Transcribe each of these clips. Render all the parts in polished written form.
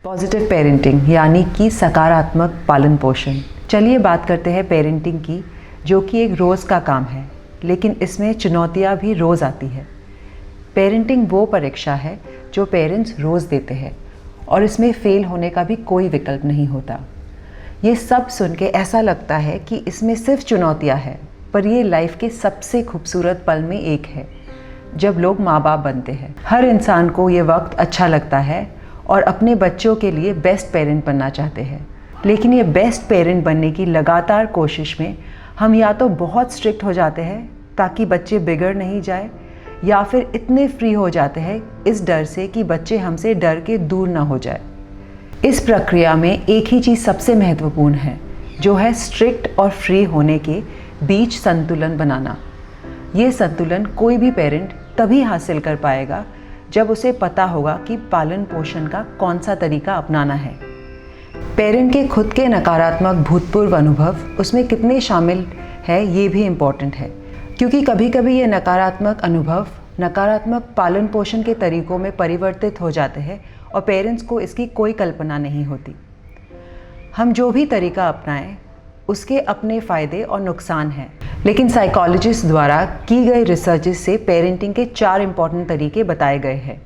Positive parenting यानी कि सकारात्मक पालन पोषण। चलिए बात करते हैं पेरेंटिंग की, जो कि एक रोज़ का काम है, लेकिन इसमें चुनौतियाँ भी रोज़ आती है। पेरेंटिंग वो परीक्षा है जो पेरेंट्स रोज़ देते हैं और इसमें फ़ेल होने का भी कोई विकल्प नहीं होता। ये सब सुन के ऐसा लगता है कि इसमें सिर्फ चुनौतियाँ हैं, पर ये लाइफ के सबसे खूबसूरत पल में एक है जब लोग माँ बाप बनते हैं। हर इंसान को ये वक्त अच्छा लगता है और अपने बच्चों के लिए बेस्ट पेरेंट बनना चाहते हैं, लेकिन ये बेस्ट पेरेंट बनने की लगातार कोशिश में हम या तो बहुत स्ट्रिक्ट हो जाते हैं ताकि बच्चे बिगड़ नहीं जाए, या फिर इतने फ्री हो जाते हैं इस डर से कि बच्चे हमसे डर के दूर ना हो जाए। इस प्रक्रिया में एक ही चीज़ सबसे महत्वपूर्ण है, जो है स्ट्रिक्ट और फ्री होने के बीच संतुलन बनाना। ये संतुलन कोई भी पेरेंट तभी हासिल कर पाएगा जब उसे पता होगा कि पालन पोषण का कौन सा तरीका अपनाना है। पेरेंट के खुद के नकारात्मक भूतपूर्व अनुभव उसमें कितने शामिल है ये भी इम्पॉर्टेंट है, क्योंकि कभी कभी ये नकारात्मक अनुभव नकारात्मक पालन पोषण के तरीकों में परिवर्तित हो जाते हैं और पेरेंट्स को इसकी कोई कल्पना नहीं होती। हम जो भी तरीका अपनाएं उसके अपने फ़ायदे और नुकसान हैं, लेकिन साइकोलॉजिस्ट द्वारा की गई रिसर्चेस से पेरेंटिंग के 4 इम्पॉर्टेंट तरीके बताए गए हैं।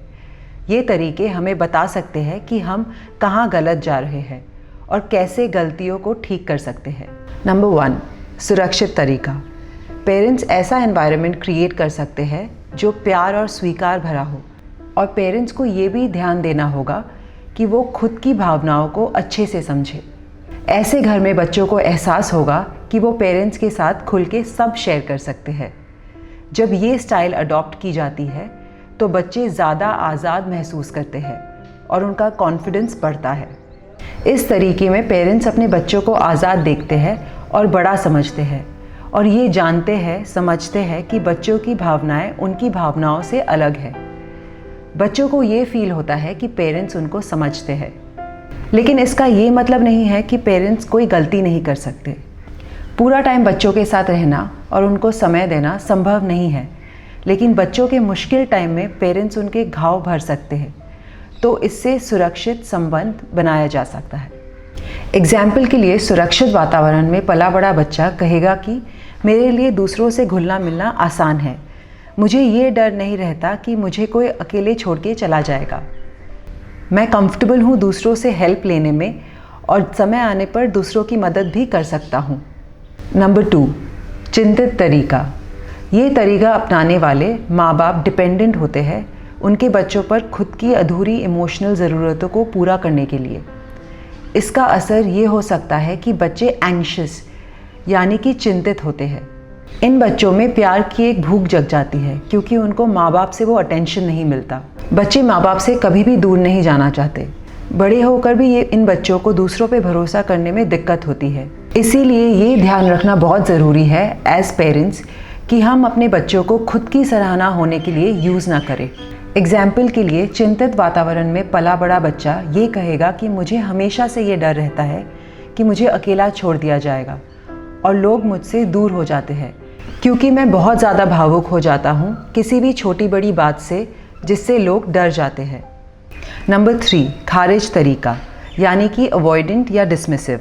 ये तरीके हमें बता सकते हैं कि हम कहाँ गलत जा रहे हैं और कैसे गलतियों को ठीक कर सकते हैं। नंबर 1, सुरक्षित तरीका। पेरेंट्स ऐसा एनवायरनमेंट क्रिएट कर सकते हैं जो प्यार और स्वीकार भरा हो, और पेरेंट्स को ये भी ध्यान देना होगा कि वो खुद की भावनाओं को अच्छे से समझे। ऐसे घर में बच्चों को एहसास होगा कि वो पेरेंट्स के साथ खुल के सब शेयर कर सकते हैं। जब ये स्टाइल अडॉप्ट की जाती है तो बच्चे ज़्यादा आज़ाद महसूस करते हैं और उनका कॉन्फिडेंस बढ़ता है। इस तरीके में पेरेंट्स अपने बच्चों को आज़ाद देखते हैं और बड़ा समझते हैं, और ये जानते हैं समझते हैं कि बच्चों की भावनाएं उनकी भावनाओं से अलग है। बच्चों को ये फील होता है कि पेरेंट्स उनको समझते हैं, लेकिन इसका ये मतलब नहीं है कि पेरेंट्स कोई गलती नहीं कर सकते। पूरा टाइम बच्चों के साथ रहना और उनको समय देना संभव नहीं है, लेकिन बच्चों के मुश्किल टाइम में पेरेंट्स उनके घाव भर सकते हैं, तो इससे सुरक्षित संबंध बनाया जा सकता है। एग्जाम्पल के लिए, सुरक्षित वातावरण में पला बड़ा बच्चा कहेगा कि मेरे लिए दूसरों से घुलना मिलना आसान है, मुझे ये डर नहीं रहता कि मुझे कोई अकेले छोड़ के चला जाएगा। मैं कंफर्टेबल हूँ दूसरों से हेल्प लेने में और समय आने पर दूसरों की मदद भी कर सकता हूँ। नंबर 2, चिंतित तरीका। ये तरीका अपनाने वाले माँ बाप डिपेंडेंट होते हैं उनके बच्चों पर खुद की अधूरी इमोशनल ज़रूरतों को पूरा करने के लिए। इसका असर ये हो सकता है कि बच्चे एंग्शियस यानी कि चिंतित होते हैं। इन बच्चों में प्यार की एक भूख जग जाती है, क्योंकि उनको माँ बाप से वो अटेंशन नहीं मिलता। बच्चे माँ बाप से कभी भी दूर नहीं जाना चाहते। बड़े होकर भी इन बच्चों को दूसरों पे भरोसा करने में दिक्कत होती है। इसीलिए ये ध्यान रखना बहुत ज़रूरी है एज पेरेंट्स कि हम अपने बच्चों को खुद की सराहना होने के लिए यूज़ ना करें। एग्जाम्पल के लिए, चिंतित वातावरण में पला बड़ा बच्चा ये कहेगा कि मुझे हमेशा से ये डर रहता है कि मुझे अकेला छोड़ दिया जाएगा और लोग मुझसे दूर हो जाते हैं, क्योंकि मैं बहुत ज़्यादा भावुक हो जाता हूँ किसी भी छोटी बड़ी बात से, जिससे लोग डर जाते हैं। नंबर 3, खारिज तरीका यानी कि अवॉइडेंट या डिसमिसिव।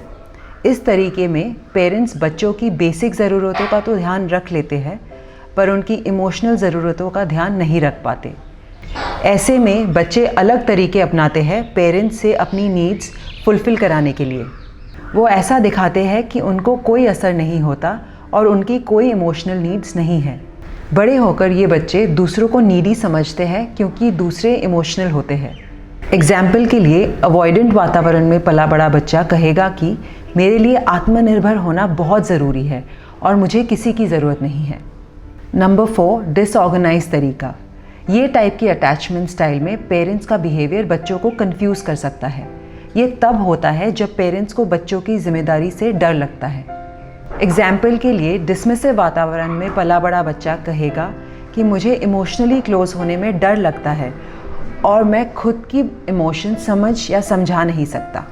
इस तरीके में पेरेंट्स बच्चों की बेसिक ज़रूरतों का तो ध्यान रख लेते हैं, पर उनकी इमोशनल ज़रूरतों का ध्यान नहीं रख पाते। ऐसे में बच्चे अलग तरीके अपनाते हैं पेरेंट्स से अपनी नीड्स फुलफ़िल कराने के लिए। वो ऐसा दिखाते हैं कि उनको कोई असर नहीं होता और उनकी कोई इमोशनल नीड्स नहीं है। बड़े होकर ये बच्चे दूसरों को नीडी समझते हैं क्योंकि दूसरे इमोशनल होते हैं। एग्जाम्पल के लिए, अवॉइडेंट वातावरण में पला बड़ा बच्चा कहेगा कि मेरे लिए आत्मनिर्भर होना बहुत ज़रूरी है और मुझे किसी की ज़रूरत नहीं है। नंबर 4, डिसऑर्गेनाइज तरीका। ये टाइप की अटैचमेंट स्टाइल में पेरेंट्स का बिहेवियर बच्चों को कंफ्यूज कर सकता है। ये तब होता है जब पेरेंट्स को बच्चों की जिम्मेदारी से डर लगता है। एग्जाम्पल के लिए, डिसमिसिव वातावरण में पला बड़ा बच्चा कहेगा कि मुझे इमोशनली क्लोज होने में डर लगता है और मैं खुद की इमोशन समझ या समझा नहीं सकता।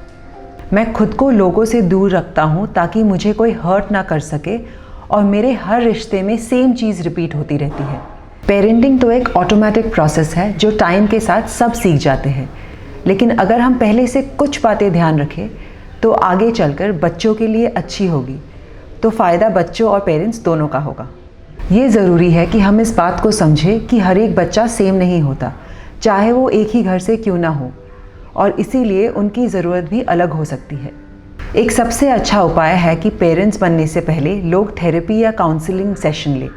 मैं खुद को लोगों से दूर रखता हूँ ताकि मुझे कोई हर्ट ना कर सके, और मेरे हर रिश्ते में सेम चीज़ रिपीट होती रहती है। पेरेंटिंग तो एक ऑटोमेटिक प्रोसेस है जो टाइम के साथ सब सीख जाते हैं, लेकिन अगर हम पहले से कुछ बातें ध्यान रखें तो आगे चलकर बच्चों के लिए अच्छी होगी, तो फ़ायदा बच्चों और पेरेंट्स दोनों का होगा। ये ज़रूरी है कि हम इस बात को समझें कि हर एक बच्चा सेम नहीं होता, चाहे वो एक ही घर से क्यों ना हो, और इसीलिए उनकी ज़रूरत भी अलग हो सकती है। एक सबसे अच्छा उपाय है कि पेरेंट्स बनने से पहले लोग थेरेपी या काउंसलिंग सेशन लें।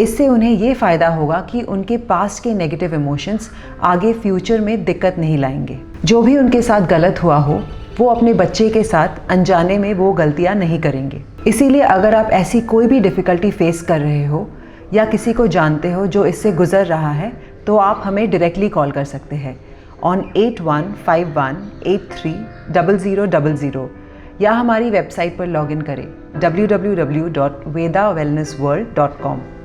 इससे उन्हें ये फ़ायदा होगा कि उनके पास्ट के नेगेटिव इमोशंस आगे फ्यूचर में दिक्कत नहीं लाएंगे। जो भी उनके साथ गलत हुआ हो वो अपने बच्चे के साथ अनजाने में वो गलतियाँ नहीं करेंगे। इसीलिए अगर आप ऐसी कोई भी डिफ़िकल्टी फेस कर रहे हो या किसी को जानते हो जो इससे गुजर रहा है, तो आप हमें डायरेक्टली कॉल कर सकते हैं ऑन 8151830000 या हमारी वेबसाइट पर लॉगिन करें www.vedawellnessworld.com।